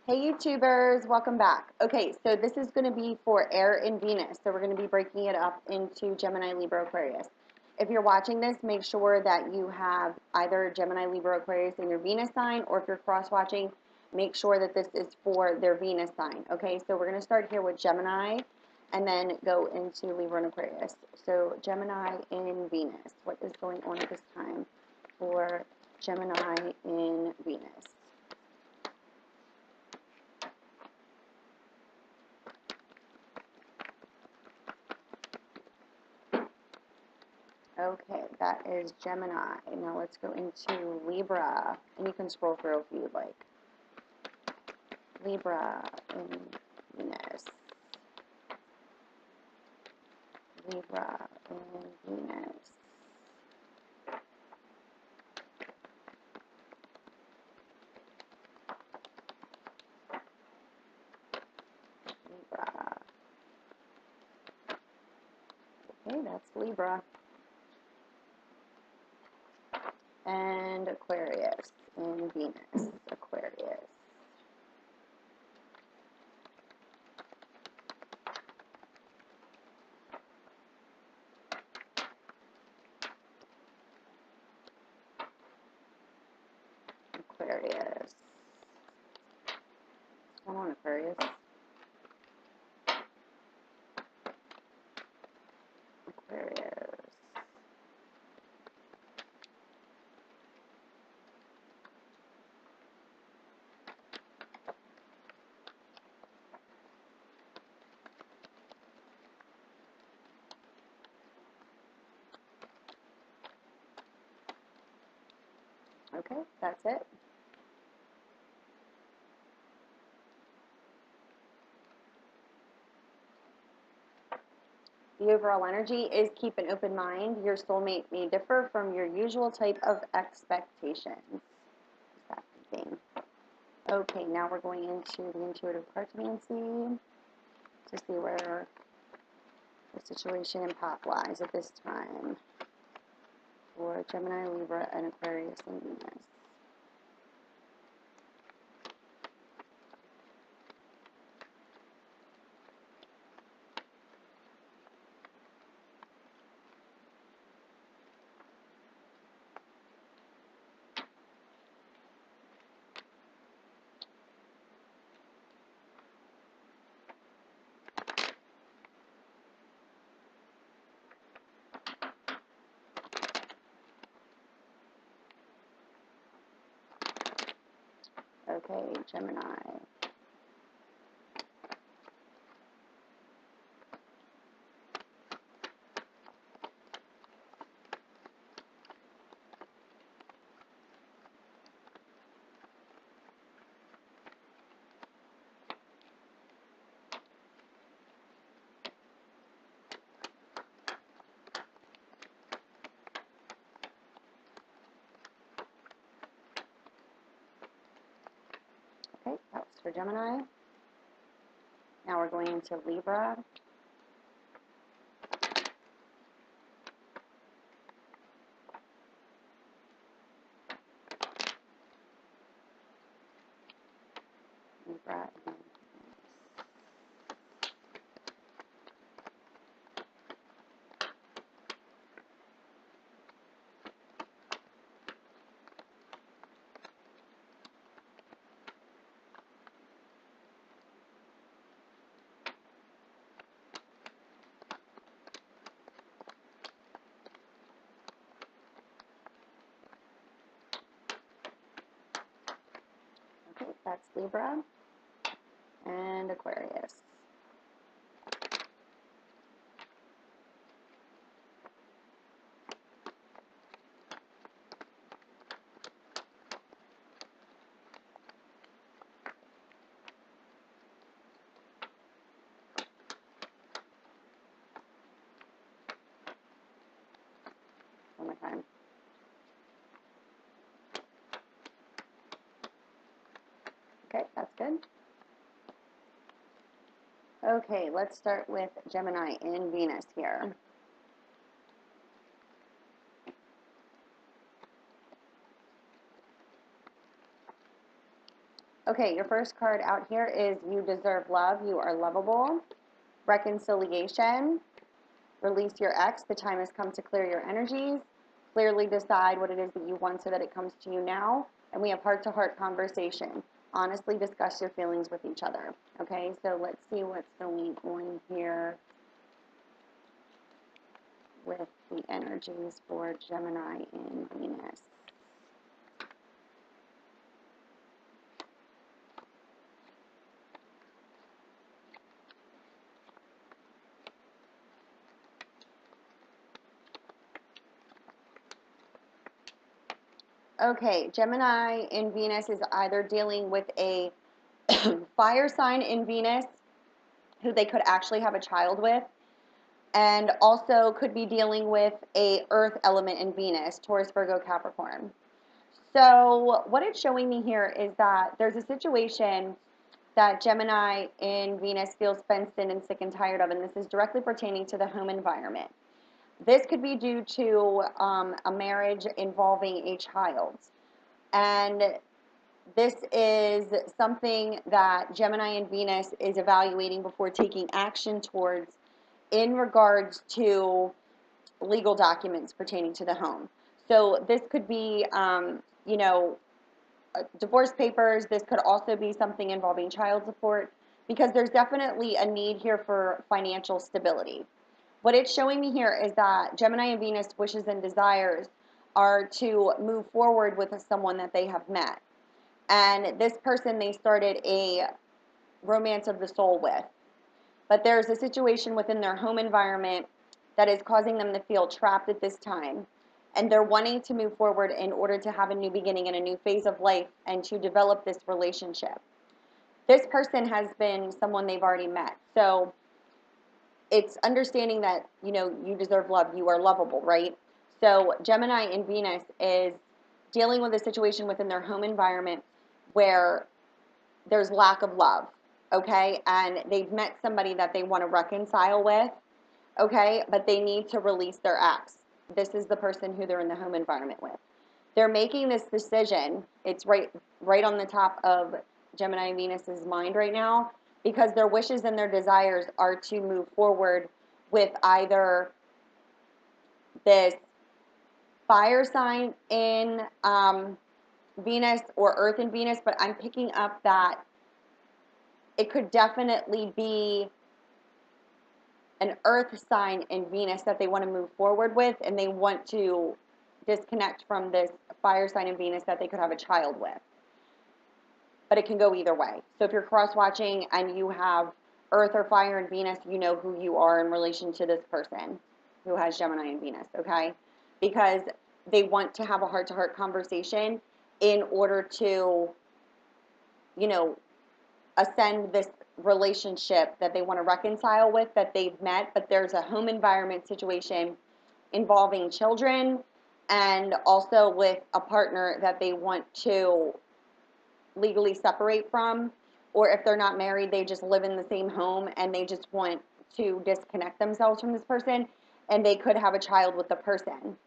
Hey YouTubers, welcome back. Okay, so this is going to be for air and Venus. So we're going to be breaking it up into Gemini, Libra, Aquarius. If you're watching this, make sure that you have either Gemini, Libra, Aquarius in your Venus sign, or if you're cross-watching, make sure that this is for their Venus sign. Okay, so we're going to start here with Gemini and then go into Libra and Aquarius. So Gemini in Venus. What is going on at this time for Gemini in Venus? Okay, that is Gemini. Now let's go into Libra, and you can scroll through if you would like. Libra in Venus. Libra in Venus. Libra. Okay, that's Libra. And Aquarius in Venus. Aquarius. Aquarius. Come on, Aquarius. Aquarius. Okay, that's it. The overall energy is keep an open mind. Your soulmate may differ from your usual type of expectations. Is that the thing? Okay, now we're going into the intuitive cartomancy to see where the situation and path lies at this time for Gemini, Libra, and Aquarius and Venus. Okay, Gemini. Okay, that was for Gemini. Now we're going into Libra. Libra and okay, that's Libra and Aquarius. One more time. Okay, that's good. Okay, let's start with Gemini in Venus here. Okay, your first card out here is you deserve love, you are lovable. Reconciliation, release your ex, the time has come to clear your energies. Clearly decide what it is that you want so that it comes to you now. And we have heart-to-heart conversation. Honestly discuss your feelings with each other. Okay, so let's see what's going on here with the energies for Gemini and Venus. Okay, Gemini in Venus is either dealing with a fire sign in Venus who they could actually have a child with, and also could be dealing with a earth element in Venus, Taurus, Virgo, Capricorn. So what it's showing me here is that there's a situation that Gemini in Venus feels fenced in and sick and tired of, and this is directly pertaining to the home environment. This could be due to a marriage involving a child. And this is something that Gemini and Venus is evaluating before taking action towards in regards to legal documents pertaining to the home. So this could be, divorce papers. This could also be something involving child support, because there's definitely a need here for financial stability. What it's showing me here is that Gemini and Venus wishes and desires are to move forward with someone that they have met. And this person they started a romance of the soul with. But there's a situation within their home environment that is causing them to feel trapped at this time. And they're wanting to move forward in order to have a new beginning and a new phase of life and to develop this relationship. This person has been someone they've already met. So it's understanding that, you deserve love, you are lovable, right? So Gemini in Venus is dealing with a situation within their home environment where there's lack of love, okay? And they've met somebody that they want to reconcile with, okay? But they need to release their ex. This is the person who they're in the home environment with. They're making this decision. It's right on the top of Gemini and Venus's mind right now, because their wishes and their desires are to move forward with either this fire sign in Venus or earth in Venus, but I'm picking up that it could definitely be an earth sign in Venus that they want to move forward with, and they want to disconnect from this fire sign in Venus that they could have a child with. But it can go either way. So if you're cross-watching and you have earth or fire in Venus, you know who you are in relation to this person who has Gemini and Venus, okay? Because they want to have a heart-to-heart conversation in order to, ascend this relationship that they want to reconcile with, that they've met, but there's a home environment situation involving children and also with a partner that they want to legally separate from, or if they're not married, they just live in the same home and they just want to disconnect themselves from this person, and they could have a child with the person.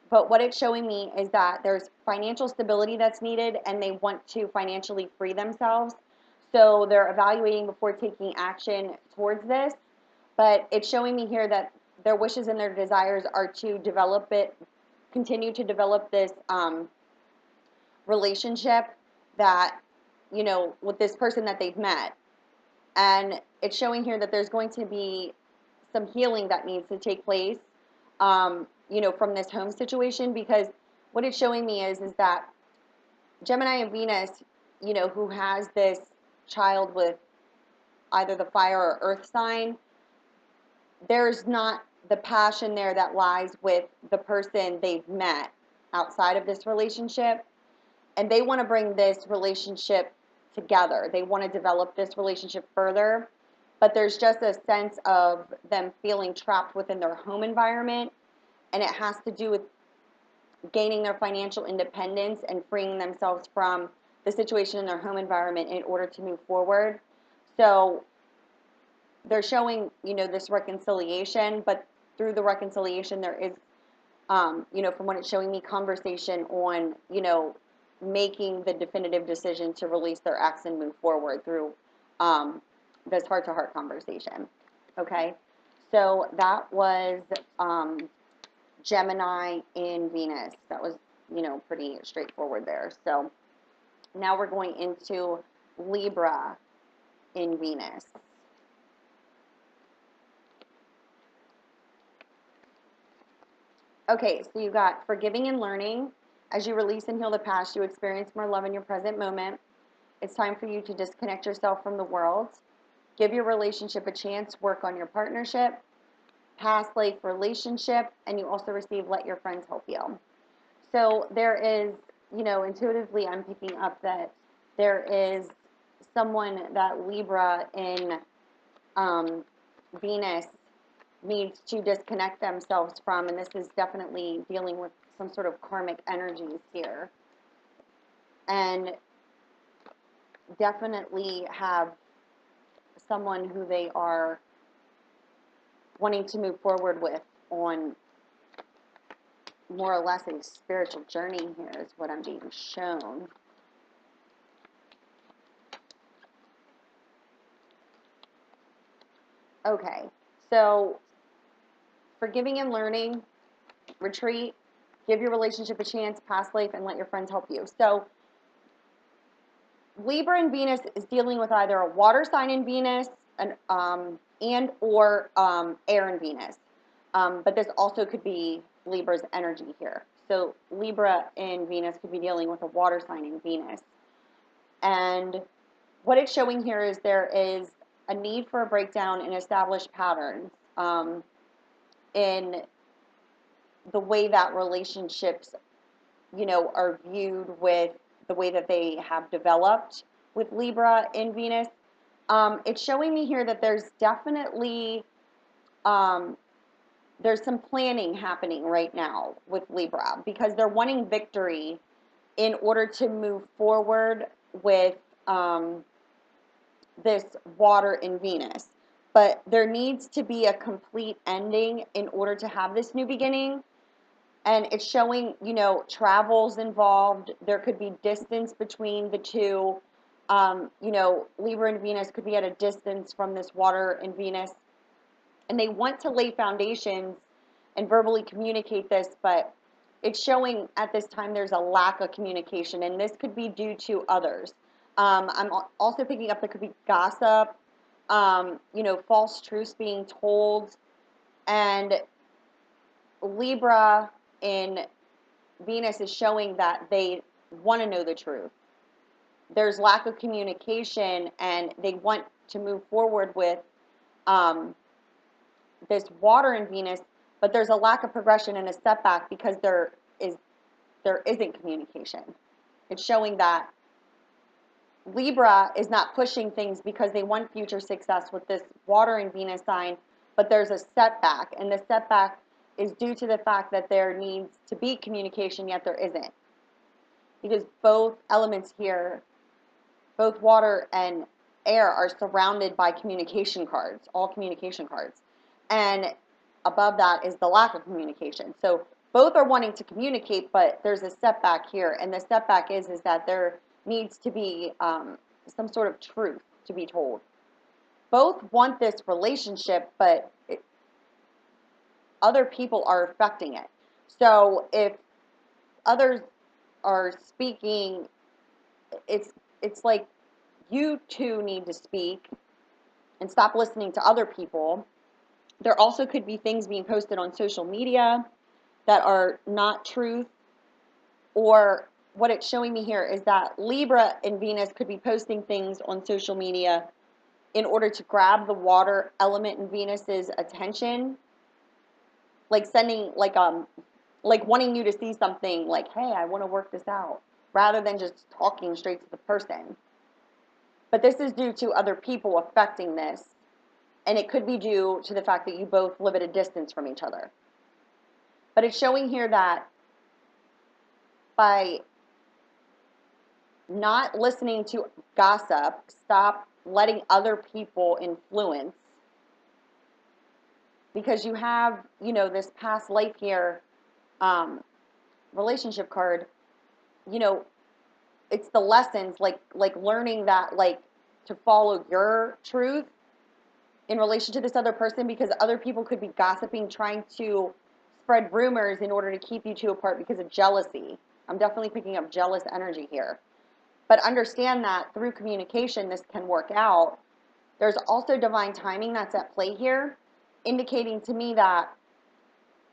But what it's showing me is that there's financial stability that's needed, and they want to financially free themselves. So they're evaluating before taking action towards this. But it's showing me here that their wishes and their desires are to continue to develop this relationship that, with this person that they've met. And it's showing here that there's going to be some healing that needs to take place, from this home situation, because what it's showing me is that Gemini and Venus, who has this child with either the fire or earth sign, there's not the passion there that lies with the person they've met outside of this relationship. And they want to bring this relationship together. They want to develop this relationship further. But there's just a sense of them feeling trapped within their home environment. And it has to do with gaining their financial independence and freeing themselves from the situation in their home environment in order to move forward. So they're showing, this reconciliation, but through the reconciliation there is, from what it's showing me, conversation on, making the definitive decision to release their ex and move forward through this heart-to-heart conversation. Okay, so that was Gemini in Venus. That was, pretty straightforward there. So now we're going into Libra in Venus. Okay, so you got forgiving and learning. As you release and heal the past, you experience more love in your present moment. It's time for you to disconnect yourself from the world. Give your relationship a chance. Work on your partnership. Past life relationship. And you also receive let your friends help you. So there is, intuitively I'm picking up that there is someone that Libra in Venus needs to disconnect themselves from, and this is definitely dealing with some sort of karmic energies here, and definitely have someone who they are wanting to move forward with on more or less a spiritual journey here is what I'm being shown. Okay, so forgiving and learning, retreat, give your relationship a chance, past life, and let your friends help you. So Libra in Venus is dealing with either a water sign in Venus and or air in Venus. But this also could be Libra's energy here. So Libra in Venus could be dealing with a water sign in Venus. And what it's showing here is there is a need for a breakdown in established patterns in the way that relationships, are viewed with the way that they have developed with Libra in Venus. It's showing me here that there's definitely there's some planning happening right now with Libra because they're wanting victory in order to move forward with this water in Venus. But there needs to be a complete ending in order to have this new beginning. And it's showing, travels involved. There could be distance between the two. Libra and Venus could be at a distance from this water in Venus. And they want to lay foundations and verbally communicate this, but it's showing at this time there's a lack of communication, and this could be due to others. I'm also picking up there could be gossip, false truths being told, and Libra in Venus is showing that they want to know the truth. There's lack of communication, and they want to move forward with this water in Venus, but there's a lack of progression and a setback because there isn't communication. It's showing that Libra is not pushing things because they want future success with this water in Venus sign, but there's a setback, and the setback is due to the fact that there needs to be communication, yet there isn't. Because both elements here, both water and air, are surrounded by communication cards, all communication cards. And above that is the lack of communication. So both are wanting to communicate, but there's a setback here. And the setback is that there needs to be some sort of truth to be told. Both want this relationship, but other people are affecting it. So if others are speaking, it's like you two need to speak and stop listening to other people. There also could be things being posted on social media that are not truth, or what it's showing me here is that Libra and Venus could be posting things on social media in order to grab the water element in Venus's attention, like sending like wanting you to see something like, hey, I want to work this out, rather than just talking straight to the person. But this is due to other people affecting this, and it could be due to the fact that you both live at a distance from each other. But it's showing here that by not listening to gossip, stop letting other people influence, because you have, this past life here relationship card, it's the lessons, like learning that, like, to follow your truth in relation to this other person, because other people could be gossiping, trying to spread rumors in order to keep you two apart because of jealousy. I'm definitely picking up jealous energy here. But understand that through communication, this can work out. There's also divine timing that's at play here, indicating to me that,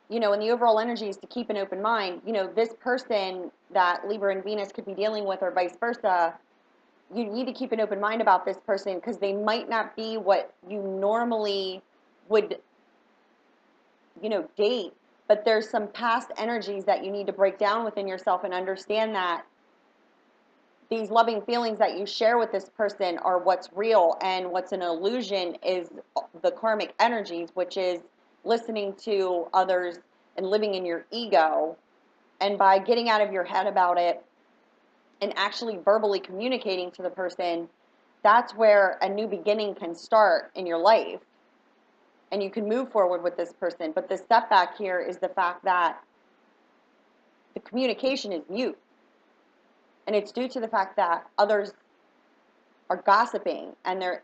you know, and the overall energy is to keep an open mind. You know, this person that Libra and Venus could be dealing with, or vice versa, you need to keep an open mind about this person, because they might not be what you normally would, you know, date, but there's some past energies that you need to break down within yourself and understand that these loving feelings that you share with this person are what's real, and what's an illusion is the karmic energies, which is listening to others and living in your ego. And by getting out of your head about it and actually verbally communicating to the person, that's where a new beginning can start in your life, and you can move forward with this person. But the setback here is the fact that the communication is mute, and it's due to the fact that others are gossiping, and they're,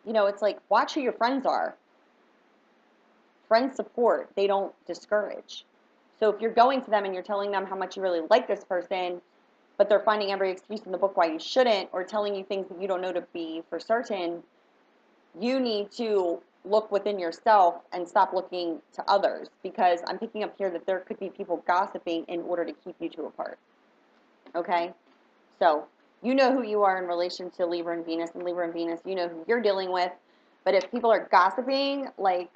you know, it's like, watch who your friends are. Friends support, they don't discourage. So if you're going to them and you're telling them how much you really like this person, but they're finding every excuse in the book why you shouldn't, or telling you things that you don't know to be for certain, you need to look within yourself and stop looking to others, because I'm picking up here that there could be people gossiping in order to keep you two apart. Okay? So you know who you are in relation to Libra and Venus, and Libra and Venus, you know who you're dealing with. But if people are gossiping, like,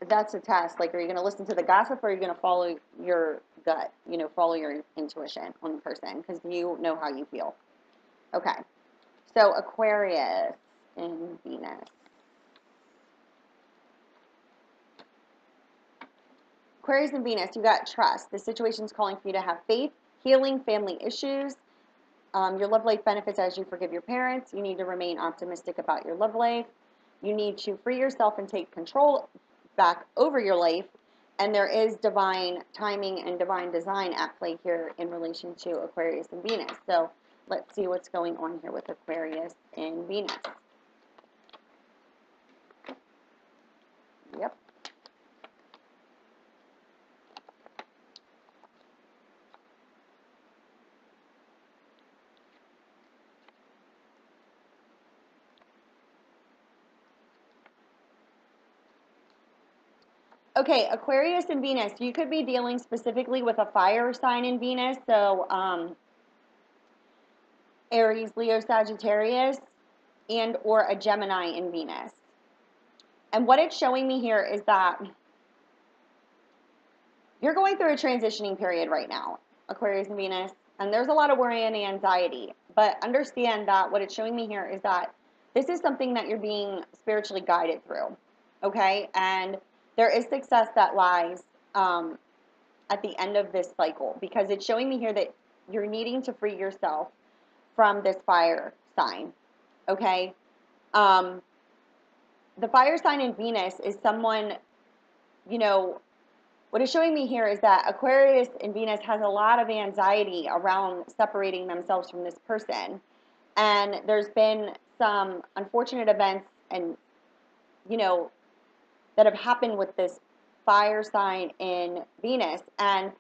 that's a test. Like, are you going to listen to the gossip, or are you going to follow your gut, you know, follow your intuition on the person, because you know how you feel. Okay. So Aquarius and Venus. Aquarius and Venus, you got trust. The situation's calling for you to have faith, healing, family issues. Your love life benefits as you forgive your parents. You need to remain optimistic about your love life. You need to free yourself and take control back over your life. And there is divine timing and divine design at play here in relation to Aquarius and Venus. So let's see what's going on here with Aquarius and Venus. Yep. Okay, Aquarius and Venus, you could be dealing specifically with a fire sign in Venus, so Aries, Leo, Sagittarius, and or a Gemini in Venus. And what it's showing me here is that you're going through a transitioning period right now, Aquarius and Venus, and there's a lot of worry and anxiety. But understand that what it's showing me here is that this is something that you're being spiritually guided through, okay? And there is success that lies at the end of this cycle, because it's showing me here that you're needing to free yourself from this fire sign, okay? The fire sign in Venus is someone, you know, what is showing me here is that Aquarius and Venus has a lot of anxiety around separating themselves from this person. And there's been some unfortunate events and, you know, that have happened with this fire sign in Venus. And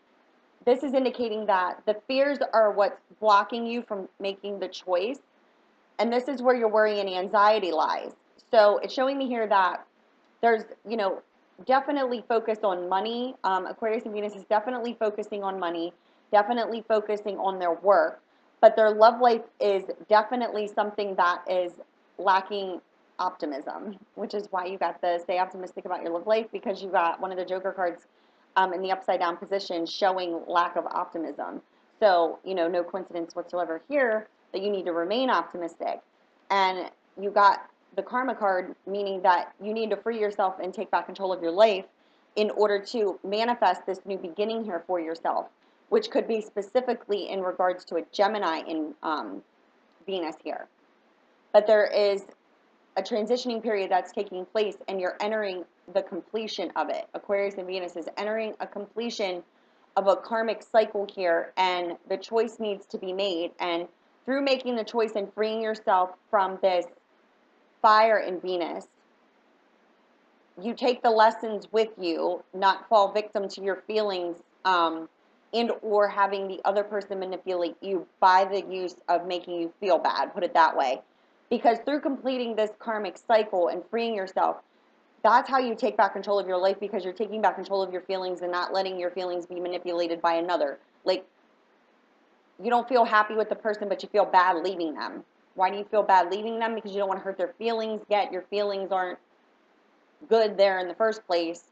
this is indicating that the fears are what's blocking you from making the choice. And this is where your worry and anxiety lies. So it's showing me here that there's, you know, definitely focused on money. Aquarius and Venus is definitely focusing on money, definitely focusing on their work, but their love life is definitely something that is lacking optimism, which is why you got the stay optimistic about your love life, because you got one of the Joker cards in the upside down position showing lack of optimism. So, you know, no coincidence whatsoever here that you need to remain optimistic. And you got the karma card, meaning that you need to free yourself and take back control of your life in order to manifest this new beginning here for yourself, which could be specifically in regards to a Gemini in Venus here. But there is a transitioning period that's taking place, and you're entering the completion of it. Aquarius and Venus is entering a completion of a karmic cycle here, and the choice needs to be made. And through making the choice and freeing yourself from this fire in Venus, you take the lessons with you, not fall victim to your feelings, and or having the other person manipulate you by the use of making you feel bad, put it that way. Because through completing this karmic cycle and freeing yourself, that's how you take back control of your life, because you're taking back control of your feelings and not letting your feelings be manipulated by another. Like, you don't feel happy with the person, but you feel bad leaving them. Why do you feel bad leaving them? Because you don't want to hurt their feelings, yet your feelings aren't good there in the first place.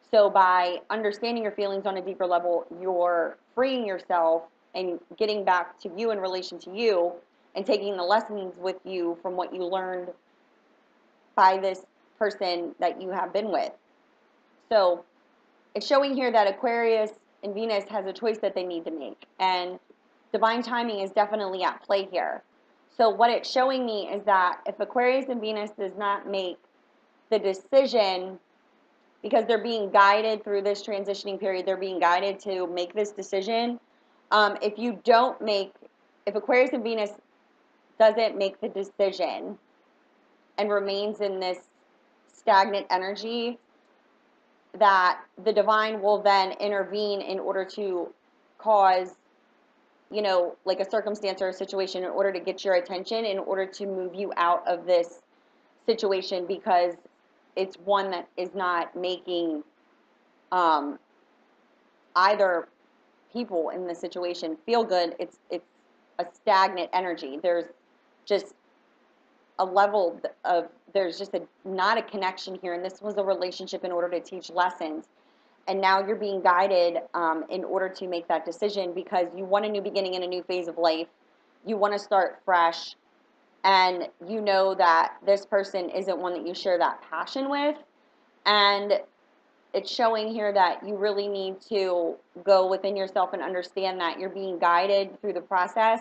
So by understanding your feelings on a deeper level, you're freeing yourself and getting back to you in relation to you, and taking the lessons with you from what you learned by this person that you have been with. So it's showing here that Aquarius and Venus has a choice that they need to make, and divine timing is definitely at play here. So what it's showing me is that if Aquarius and Venus does not make the decision, because they're being guided through this transitioning period, they're being guided to make this decision. If Aquarius and Venus doesn't make the decision and remains in this stagnant energy, that the divine will then intervene in order to cause, like a circumstance or a situation, in order to get your attention, in order to move you out of this situation, because it's one that is not making either people in the situation feel good. It's a stagnant energy. There's just a level of, there's just not a connection here, and this was a relationship in order to teach lessons, and now you're being guided in order to make that decision, because you want a new beginning and a new phase of life. You want to start fresh, and you know that this person isn't one that you share that passion with, and it's showing here that you really need to go within yourself and understand that you're being guided through the process,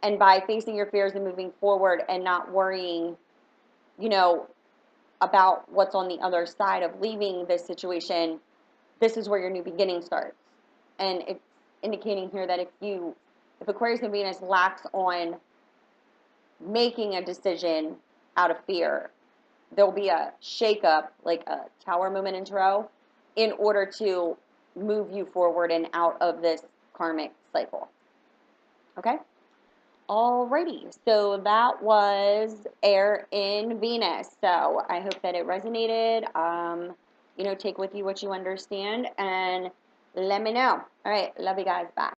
and by facing your fears and moving forward and not worrying, about what's on the other side of leaving this situation, this is where your new beginning starts. And it's indicating here that if Aquarius and Venus lacks on making a decision out of fear, there'll be a shakeup, like a tower moment intro, in order to move you forward and out of this karmic cycle. Okay? Alrighty, so that was air in Venus. So I hope that it resonated. Take with you what you understand, and let me know. All right, love you guys. Bye.